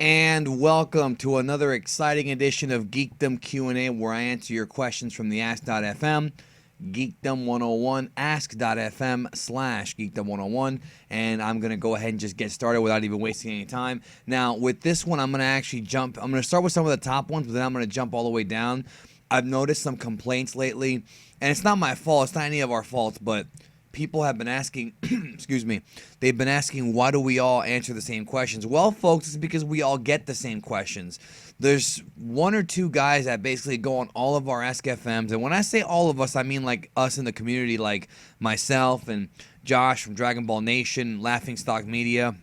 And welcome to another exciting edition of Geekdom Q&A, where I answer your questions from the Ask.fm, Geekdom 101, Ask.fm/Geekdom 101, and I'm going to go ahead and just get started without even wasting any time. Now, with this one, I'm going to actually I'm going to start with some of the top ones, but then I'm going to jump all the way down. I've noticed some complaints lately, and it's not my fault, it's not any of our faults, but people have been asking, excuse me, they've been asking, why do we all answer the same questions? Well, folks, it's because we all get the same questions. There's one or two guys that basically go on all of our Ask FMs, and when I say all of us, I mean like us in the community, like myself and Josh from Dragon Ball Nation, Laughing Stock Media,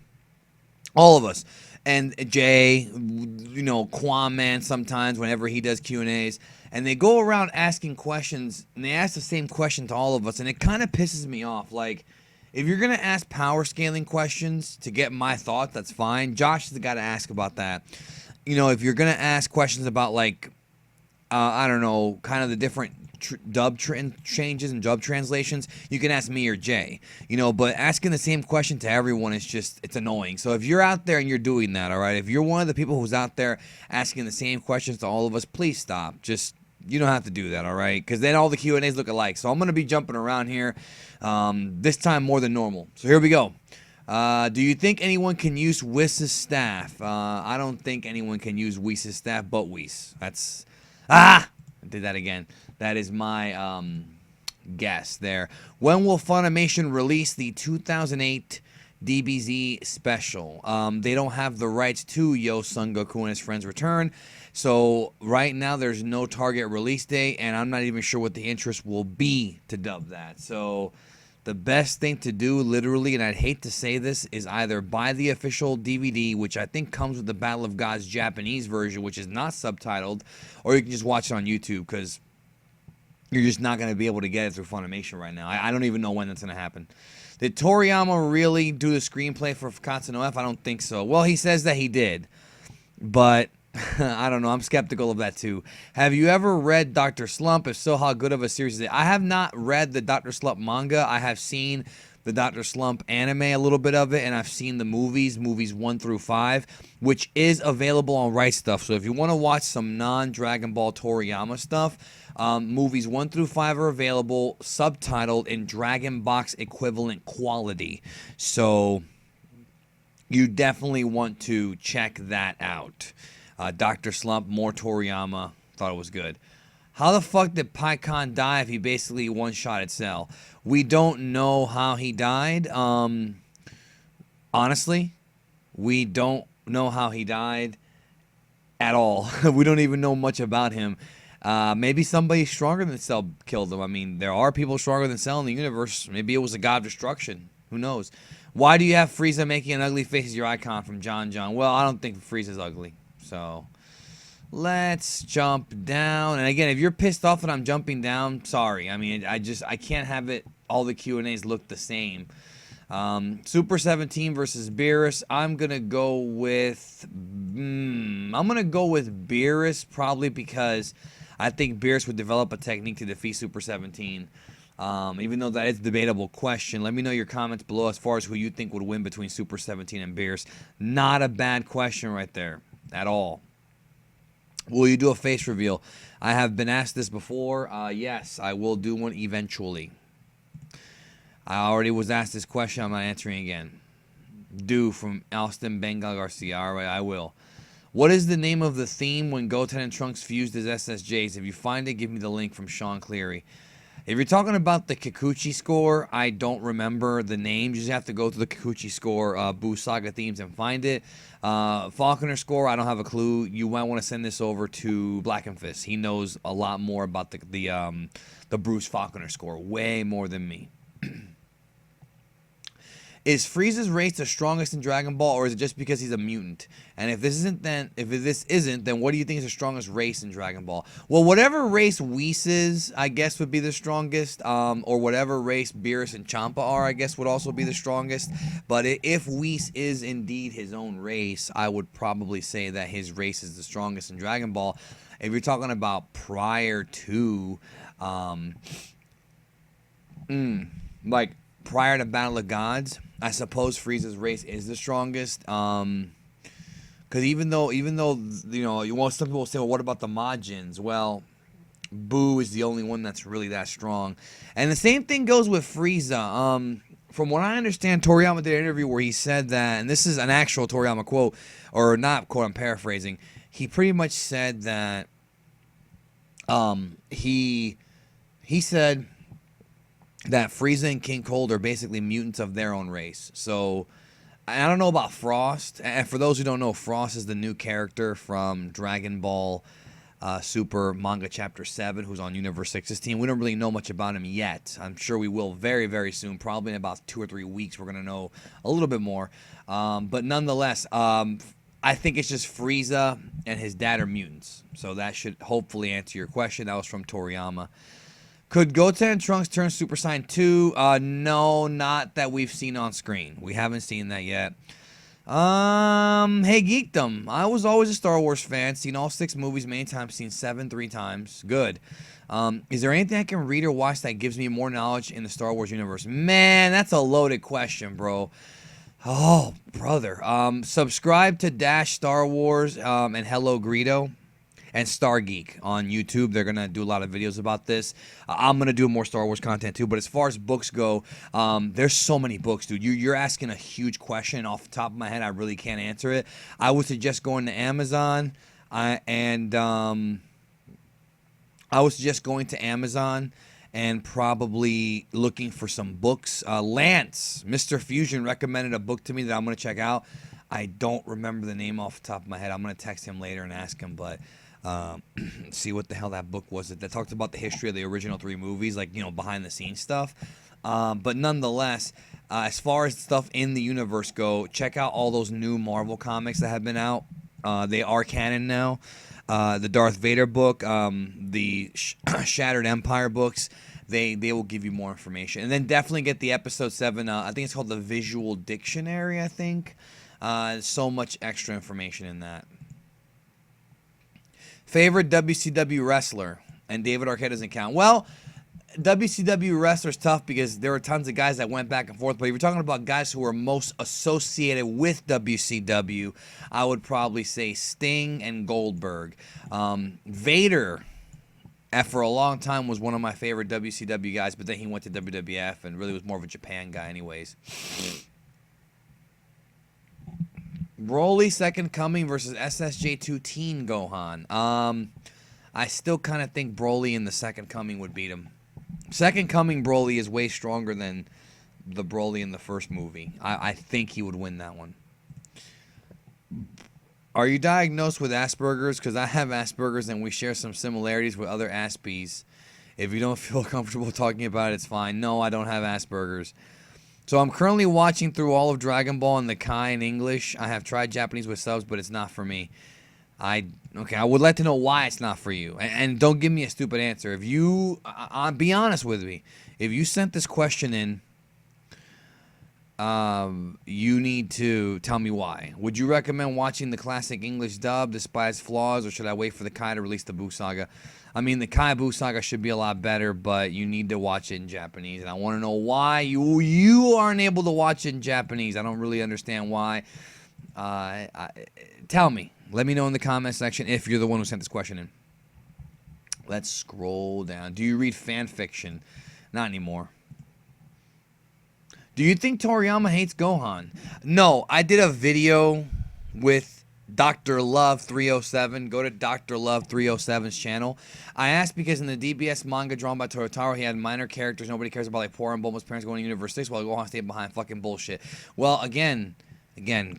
all of us. And Jay, Quamman sometimes whenever he does Q&As. And they go around asking questions, and they ask the same question to all of us, and it kind of pisses me off. Like, if you're going to ask power scaling questions to get my thoughts, that's fine. Josh is the guy to ask about that. If you're going to ask questions about, like, I don't know, kind of the different dub changes and dub translations, you can ask me or Jay, but asking the same question to everyone is just, it's annoying. So if you're out there and you're doing that, all right, if you're one of the people who's out there asking the same questions to all of us, please stop. You don't have to do that, all right, because then all the Q&As look alike. So I'm going to be jumping around here, this time more than normal. So here we go. Do you think anyone can use Whis' staff? I don't think anyone can use Whis' staff but Whis. I did that again. That is my guess there. When will Funimation release the 2008 DBZ special? They don't have the rights to Yo Son Goku and his friends return. So right now there's no target release date, and I'm not even sure what the interest will be to dub that. So the best thing to do, literally, and I'd hate to say this, is either buy the official DVD, which I think comes with the Battle of Gods Japanese version, which is not subtitled, or you can just watch it on YouTube, because you're just not going to be able to get it through Funimation right now. I don't even know when that's going to happen. Did Toriyama really do the screenplay for Katsu no F? I don't think so. Well, he says that he did, but I don't know. I'm skeptical of that too. Have you ever read Dr. Slump? If so, how good of a series is it? I have not read the Dr. Slump manga. I have seen the Dr. Slump anime, a little bit of it, and I've seen the movies 1 through 5, which is available on Right Stuff. So if you want to watch some non-Dragon Ball Toriyama stuff, movies 1 through 5 are available, subtitled in Dragon Box equivalent quality. So you definitely want to check that out. Dr. Slump, more Toriyama, thought it was good. How the fuck did Pikkon die if he basically one-shotted Cell? We don't know how he died. Honestly, we don't know how he died at all. We don't even know much about him. Maybe somebody stronger than Cell killed him. I mean, there are people stronger than Cell in the universe. Maybe it was a god of destruction. Who knows? Why do you have Frieza making an ugly face as your icon from John? Well, I don't think Frieza's ugly. So let's jump down. And again, if you're pissed off that I'm jumping down, sorry. I mean, I can't have it. All the Q&As look the same. Super 17 versus Beerus. I'm gonna go with Beerus, probably because I think Beerus would develop a technique to defeat Super 17. Even though that is a debatable question. Let me know your comments below as far as who you think would win between Super 17 and Beerus. Not a bad question right there at all. Will you do a face reveal? I have been asked this before. Yes, I will do one eventually. I already was asked this question. I'm not answering again. Do from Alston Bengal Garcia. All right, I will. What is the name of the theme when Goten and Trunks fused as SSJs? If you find it, give me the link from Sean Cleary. If you're talking about the Kikuchi score, I don't remember the name. You just have to go to the Kikuchi score, Boo Saga themes, and find it. Falconer score, I don't have a clue. You might want to send this over to Black and Fist. He knows a lot more about the Bruce Falconer score, way more than me. Is Frieza's race the strongest in Dragon Ball, or is it just because he's a mutant? And if this isn't, then what do you think is the strongest race in Dragon Ball? Well, whatever race Whis is, I guess would be the strongest. Or whatever race Beerus and Champa are, I guess would also be the strongest. But if Whis is indeed his own race, I would probably say that his race is the strongest in Dragon Ball. If you're talking about prior to, like prior to Battle of Gods, I suppose Frieza's race is the strongest. Because even though you know, you want some people say, well, what about the Majins? Well, Boo is the only one that's really that strong, and the same thing goes with Frieza. From what I understand, Toriyama did an interview where he said that, and this is an actual Toriyama quote, or not quote, I'm paraphrasing. He pretty much said that he said that Frieza and King Cold are basically mutants of their own race. So I don't know about Frost. And for those who don't know, Frost is the new character from Dragon Ball Super Manga Chapter 7, who's on Universe 6's team. We don't really know much about him yet. I'm sure we will very, very soon. Probably in about 2 or 3 weeks, we're going to know a little bit more. But nonetheless, I think it's just Frieza and his dad are mutants. So that should hopefully answer your question. That was from Toriyama. Could Goten and Trunks turn Super Saiyan 2? No, not that we've seen on screen. We haven't seen that yet. Hey Geekdom. I was always a Star Wars fan. Seen all 6 movies many times. Seen 7 3 times. Good. Is there anything I can read or watch that gives me more knowledge in the Star Wars universe? Man, that's a loaded question, bro. Oh, brother. Subscribe to Dash Star Wars and Hello Greedo and Star Geek on YouTube. They're going to do a lot of videos about this. I'm going to do more Star Wars content too. But as far as books go, there's so many books, dude. You're asking a huge question. Off the top of my head, I really can't answer it. I would suggest going to Amazon and probably looking for some books. Lance, Mr. Fusion, recommended a book to me that I'm going to check out. I don't remember the name off the top of my head. I'm going to text him later and ask him, but see what the hell that book was. That talked about the history of the original 3 movies, like, you know, behind the scenes stuff. But nonetheless, as far as stuff in the universe go, check out all those new Marvel comics that have been out. They are canon now. The Darth Vader book, the Shattered Empire books, they will give you more information. And then definitely get the episode 7, I think it's called the Visual Dictionary, I think. So much extra information in that. Favorite WCW wrestler? And David Arquette doesn't count. Well, WCW wrestler's tough because there were tons of guys that went back and forth. But if you're talking about guys who were most associated with WCW, I would probably say Sting and Goldberg. Vader, for a long time, was one of my favorite WCW guys, but then he went to WWF and really was more of a Japan guy anyways. Broly Second Coming versus SSJ2 Teen Gohan. I still kind of think Broly in the Second Coming would beat him. Second Coming Broly is way stronger than the Broly in the first movie. I think he would win that one. Are you diagnosed with Asperger's? Because I have Asperger's and we share some similarities with other Aspies. If you don't feel comfortable talking about it, it's fine. No, I don't have Asperger's. So I'm currently watching through all of Dragon Ball in the Kai in English. I have tried Japanese with subs, but it's not for me. I would like to know why it's not for you. And don't give me a stupid answer. If you, be honest with me. If you sent this question in, you need to tell me why. Would you recommend watching the classic English dub despite its flaws, or should I wait for the Kai to release the Buu Saga? I mean, the Kai Buu Saga should be a lot better, but you need to watch it in Japanese. And I want to know why you aren't able to watch it in Japanese. I don't really understand why. Tell me. Let me know in the comment section if you're the one who sent this question in. Let's scroll down. Do you read fan fiction? Not anymore. Do you think Toriyama hates Gohan? No, I did a video with Dr. Love 307. Go to Dr. Love 307's channel. I asked because in the DBS manga drawn by Torotaro, he had minor characters nobody cares about, like Poor and Bulma's parents going to Universe 6 while Gohan stayed behind. Fucking bullshit. Well, again,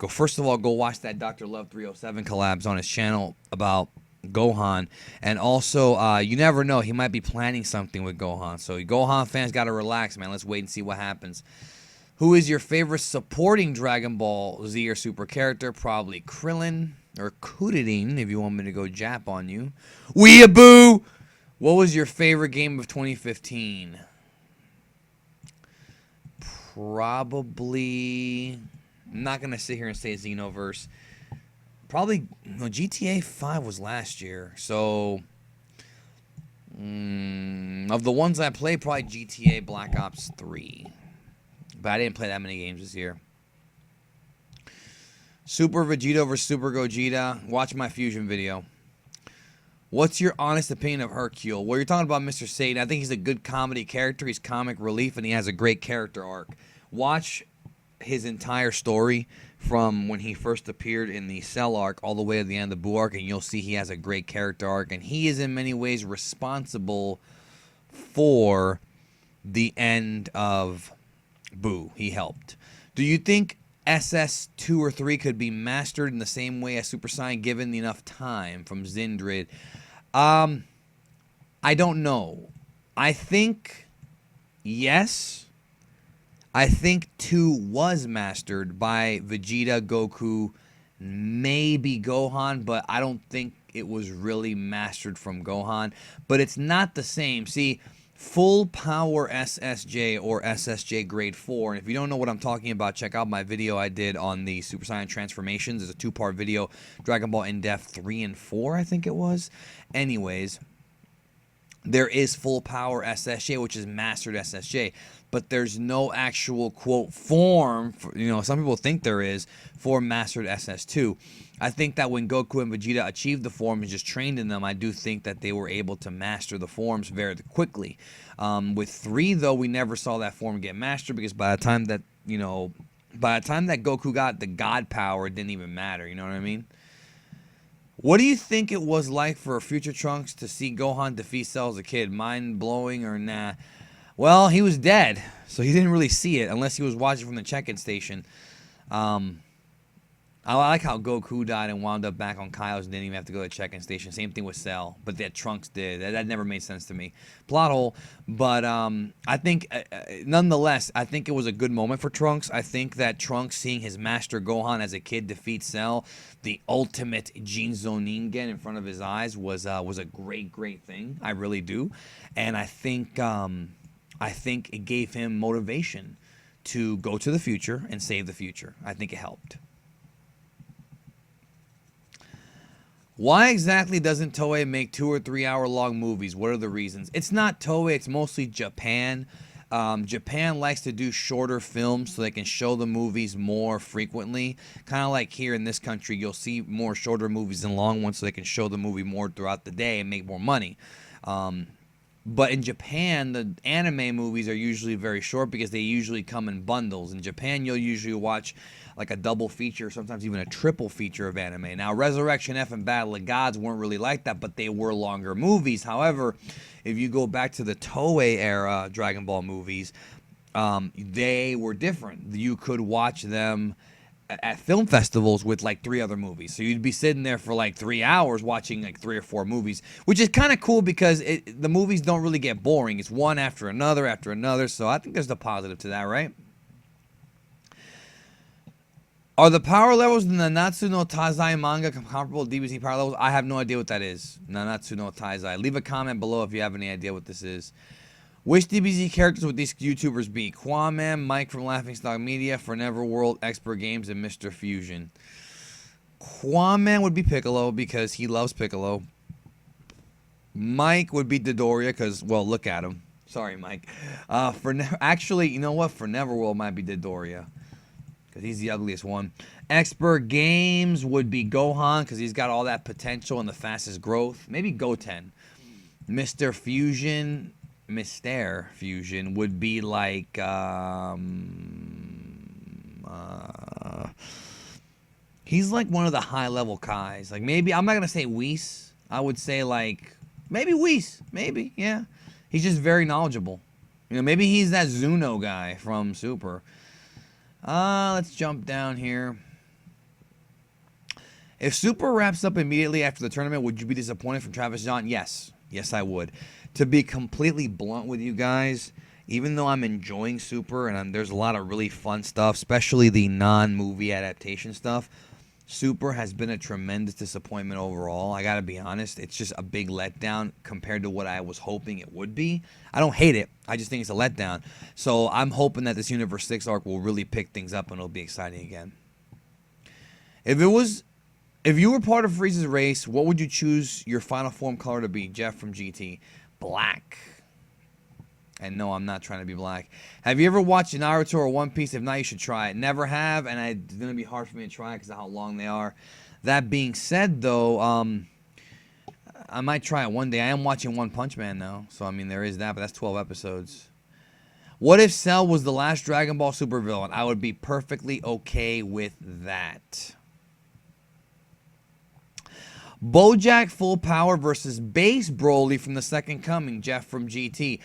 first of all, go watch that Dr. Love 307 collabs on his channel about Gohan. And also, you never know, he might be planning something with Gohan. So Gohan fans got to relax, man. Let's wait and see what happens. Who is your favorite supporting Dragon Ball Z or Super character? Probably Krillin or Kudadin, if you want me to go Jap on you. Weeaboo! What was your favorite game of 2015? Probably... I'm not going to sit here and say Xenoverse. Probably... No, GTA 5 was last year. So... of the ones I played, probably GTA Black Ops 3. But I didn't play that many games this year. Super Vegeta versus Super Gogeta. Watch my fusion video. What's your honest opinion of Hercule? Well, you're talking about Mr. Satan. I think he's a good comedy character. He's comic relief, and he has a great character arc. Watch his entire story from when he first appeared in the Cell arc all the way to the end of the Boo arc, and you'll see he has a great character arc, and he is in many ways responsible for the end of Boo. He helped. Do you think SS 2 or 3 could be mastered in the same way as Super Saiyan given enough time? From Zindrid. I don't know. I think yes. I think 2 was mastered by Vegeta, Goku, maybe Gohan, but I don't think it was really mastered from Gohan. But it's not the same. See, full power SSJ or SSJ grade 4, and if you don't know what I'm talking about, check out my video I did on the Super Saiyan transformations. It's a 2-part video, Dragon Ball In-Depth 3 and 4, I think it was. Anyways, there is full power SSJ, which is mastered SSJ, but there's no actual, quote, form, for, some people think there is, for mastered SS2. I think that when Goku and Vegeta achieved the forms and just trained in them, I do think that they were able to master the forms very quickly. With 3, though, we never saw that form get mastered, because by the time that, Goku got the God power, it didn't even matter, you know what I mean? What do you think it was like for future Trunks to see Gohan defeat Cell as a kid? Mind-blowing or nah? Well, he was dead, so he didn't really see it unless he was watching from the check-in station. I like how Goku died and wound up back on Kaio's and didn't even have to go to the check-in station. Same thing with Cell, but that Trunks did. That never made sense to me. Plot hole. But I think, nonetheless, I think it was a good moment for Trunks. I think that Trunks seeing his master Gohan as a kid defeat Cell, the ultimate Jinzo Ningen in front of his eyes, was a great, great thing. I really do. And I think it gave him motivation to go to the future and save the future. I think it helped. Why exactly doesn't Toei make 2 or 3 hour long movies? What are the reasons? It's not Toei, it's mostly Japan. Japan likes to do shorter films so they can show the movies more frequently. Kind of like here in this country, you'll see more shorter movies than long ones so they can show the movie more throughout the day and make more money. But in Japan, the anime movies are usually very short because they usually come in bundles. In Japan, you'll usually watch like a double feature, sometimes even a triple feature of anime. Now, Resurrection F and Battle of Gods weren't really like that, but they were longer movies. However, if you go back to the Toei era Dragon Ball movies, they were different. You could watch them at film festivals with like 3 other movies. So you'd be sitting there for like 3 hours watching like 3 or 4 movies, which is kind of cool because the movies don't really get boring. It's one after another. So I think there's the positive to that, right? Are the power levels in the Nanatsu no Taizai manga comparable to DBZ power levels? I have no idea what that is. Nanatsu no Taizai. Leave a comment below if you have any idea what this is. Which DBZ characters would these YouTubers be? Quaman, Mike from Laughingstock Media, Forever World, Expert Games, and Mr. Fusion. Quaman would be Piccolo because he loves Piccolo. Mike would be Dodoria because, well, look at him. Sorry, Mike. Actually, you know what? Forever World might be Dodoria because he's the ugliest one. Expert Games would be Gohan because he's got all that potential and the fastest growth. Maybe Goten. Mr. Fusion would be like he's like one of the high level Kais. Like maybe I'm not gonna say Whis. I would say like maybe Whis. Maybe, yeah. He's just very knowledgeable. Maybe he's that Zuno guy from Super. Let's jump down here. If Super wraps up immediately after the tournament, would you be disappointed from Travis John? Yes. Yes, I would. To be completely blunt with you guys, even though I'm enjoying Super and there's a lot of really fun stuff, especially the non-movie adaptation stuff, Super has been a tremendous disappointment overall. I gotta be honest, it's just a big letdown compared to what I was hoping it would be. I don't hate it, I just think it's a letdown. So I'm hoping that this Universe 6 arc will really pick things up and it'll be exciting again. If you were part of Frieza's race, what would you choose your final form color to be? Jeff from GT. Black. And no, I'm not trying to be black. Have you ever watched Naruto or One Piece? If not, you should try it. Never have, and it's going to be hard for me to try because of how long they are. That being said, though, I might try it one day. I am watching One Punch Man now, so I mean, there is that, but that's 12 episodes. What if Cell was the last Dragon Ball supervillain? I would be perfectly okay with that. Bojack Full Power versus Base Broly from the Second Coming, Jeff from GT.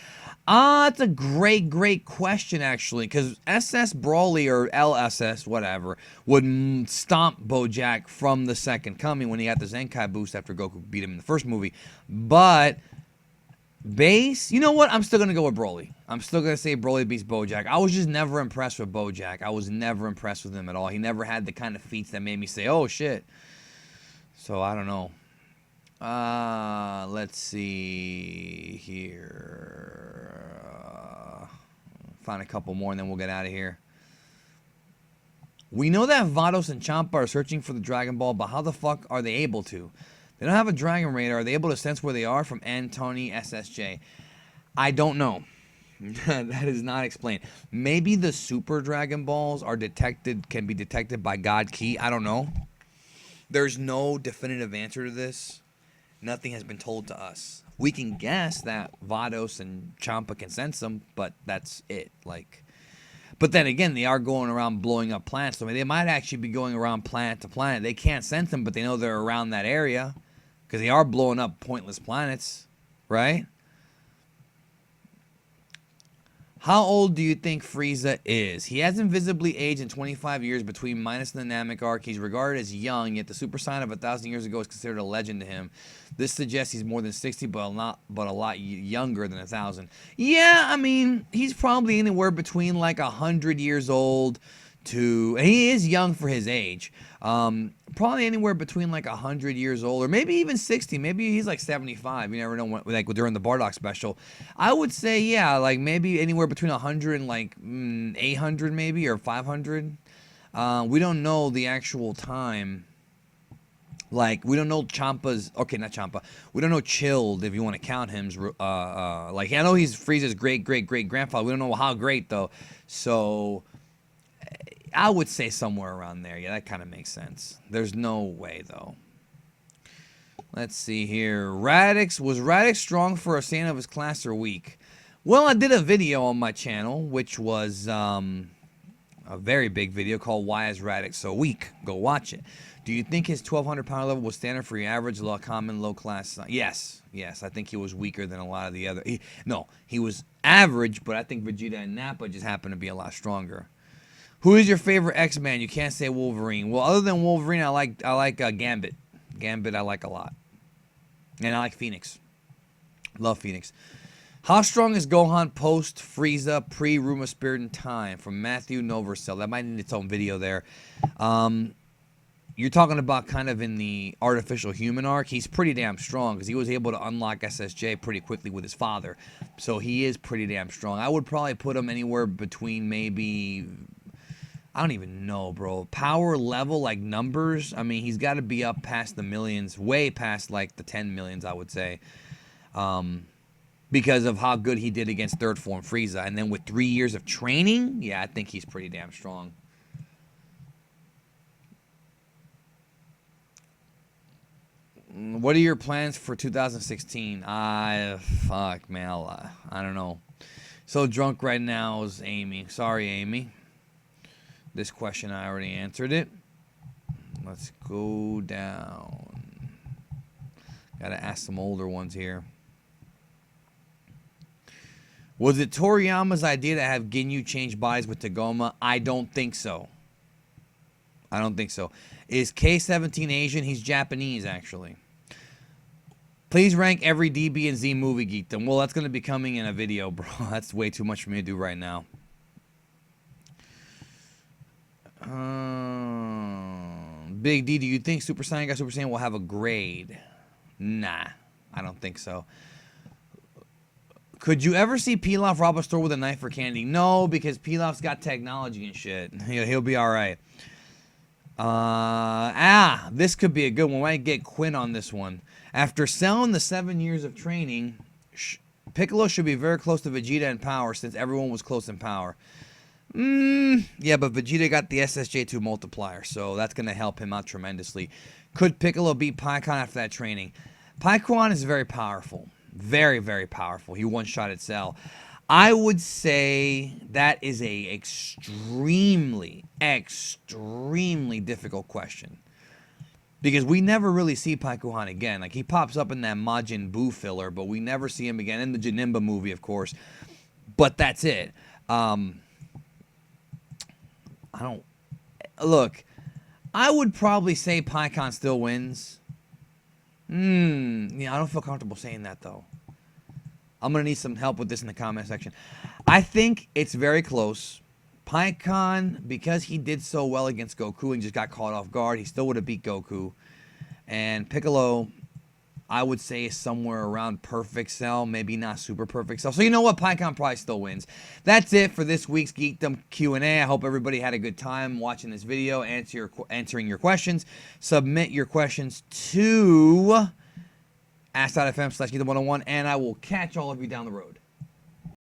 It's a great question, actually, because SS Broly or LSS, whatever, would stomp Bojack from the Second Coming when he got the Zenkai boost after Goku beat him in the first movie. But Base, you know what? I'm still going to go with Broly. I'm still going to say Broly beats Bojack. I was just never impressed with Bojack. I was never impressed with him at all. He never had the kind of feats that made me say, oh, shit. So, I don't know. Let's see here. Find a couple more and then we'll get out of here. We know that Vados and Champa are searching for the Dragon Ball, but how the fuck are they able to? They don't have a Dragon Radar. Are they able to sense where they are? From Antony SSJ. I don't know. That is not explained. Maybe the Super Dragon Balls are can be detected by God Ki. I don't know. There's no definitive answer to this. Nothing has been told to us. We can guess that Vados and Champa can sense them, but that's it. But then again, they are going around blowing up planets. So they might actually be going around planet to planet. They can't sense them, but they know they're around that area because they are blowing up pointless planets, right? How old do you think Frieza is? He hasn't visibly aged in 25 years between minus the Namek arc. He's regarded as young, yet the Super Saiyan of 1,000 years ago is considered a legend to him. This suggests he's more than 60, but a lot younger than 1,000. Yeah, I mean, he's probably anywhere between like 100 years old to... And he is young for his age. Probably anywhere between like 100 years old or maybe even 60. Maybe he's like 75. You never know. Like during the Bardock special, I would say yeah, like maybe anywhere between 100 and like 800 maybe or 500. We don't know the actual time. Like we don't know Champa's. Okay, not Champa. We don't know Chilled if you want to count him. Like I know he's Frieza's great grandfather. We don't know how great though. So. I would say somewhere around there. Yeah, that kind of makes sense. There's no way, though. Let's see here. Was Radix strong for a Saiyan of his class or weak? Well, I did a video on my channel, which was a very big video called Why is Radix So Weak? Go watch it. Do you think his 1,200 power level was standard for your average, common, low class? Yes. I think he was weaker than a lot of the other. He was average, but I think Vegeta and Nappa just happened to be a lot stronger. Who is your favorite X-Man? You can't say Wolverine. Well, other than Wolverine, I like Gambit. Gambit I like a lot. And I like Phoenix. Love Phoenix. How strong is Gohan post Frieza pre-Room of Spirit and Time? From Matthew Novercell. That might need its own video there. You're talking about kind of in the artificial human arc. He's pretty damn strong because he was able to unlock SSJ pretty quickly with his father. So he is pretty damn strong. I would probably put him anywhere between maybe... I don't even know, bro. Power level, like numbers, I mean, he's got to be up past the millions, way past like the 10 millions, I would say. Because of how good he did against third form Frieza. And then with 3 years of training, yeah, I think he's pretty damn strong. What are your plans for 2016? Fuck, man, I don't know. So drunk right now is Amy. Sorry, Amy. This question, I already answered it. Let's go down. Gotta ask some older ones here. Was it Toriyama's idea to have Ginyu change bodies with Tagoma? I don't think so. I don't think so. Is K-17 Asian? He's Japanese, actually. Please rank every DB and Z movie geekdom. Well, that's going to be coming in a video, bro. That's way too much for me to do right now. Big D, do you think Super Saiyan Super Saiyan will have a grade? Nah, I don't think so. Could you ever see Pilaf rob a store with a knife for candy? No, because Pilaf's got technology and shit. He'll be all right. This could be a good one. We might get Quinn on this one. After selling the 7 years of training, Piccolo should be very close to Vegeta in power since everyone was close in power. Yeah, but Vegeta got the SSJ2 multiplier, so that's going to help him out tremendously. Could Piccolo beat Pikkon after that training? Pikkon is very powerful. Very, very powerful. He one-shotted Cell. I would say that is a extremely, extremely difficult question. Because we never really see Pikkon again. Like, he pops up in that Majin Buu filler, but we never see him again in the Janemba movie, of course. But that's it. Look, I would probably say Pikkon still wins. Yeah, I don't feel comfortable saying that, though. I'm going to need some help with this in the comment section. I think it's very close. Pikkon, because he did so well against Goku and just got caught off guard, he still would have beat Goku. And Piccolo, I would say, is somewhere around perfect Cell, maybe not super perfect Cell. So you know what? Pikkon probably still wins. That's it for this week's Geekdom Q&A. I hope everybody had a good time watching this video, answering your questions. Submit your questions to Ask.fm/Geekdom101, and I will catch all of you down the road.